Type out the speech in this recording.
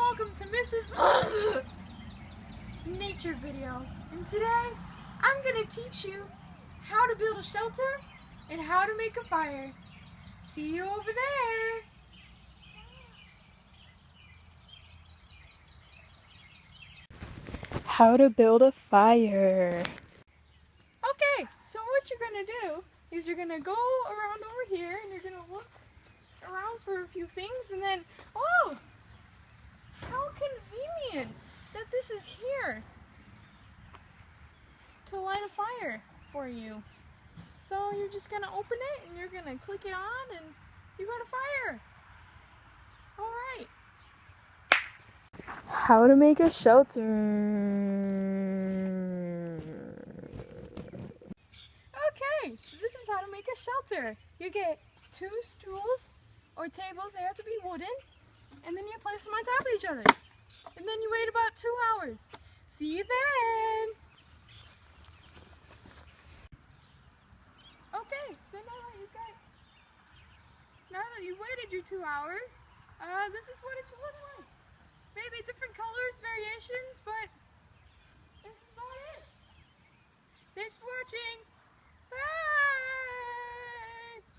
welcome to Mrs. Nature video. And today, I'm gonna teach you how to build a shelter and how to make a fire. See you over there. How to build a fire. Okay, so what you're gonna do is you're gonna go around over here and you're gonna look around for a few things and then, oh, how convenient that this is here to light a fire for you. So you're just gonna open it and you're gonna click it on and you got a fire. All right. How to make a shelter. Okay, so this is how to make a shelter. You get 2 stools or tables, they have to be wooden, and then you place them on top of each other. And then you wait about 2 hours. See you then! Okay, so now that you've waited your 2 hours, this is what it should look like. Maybe different colors, variations, but this is about it. Thanks for watching!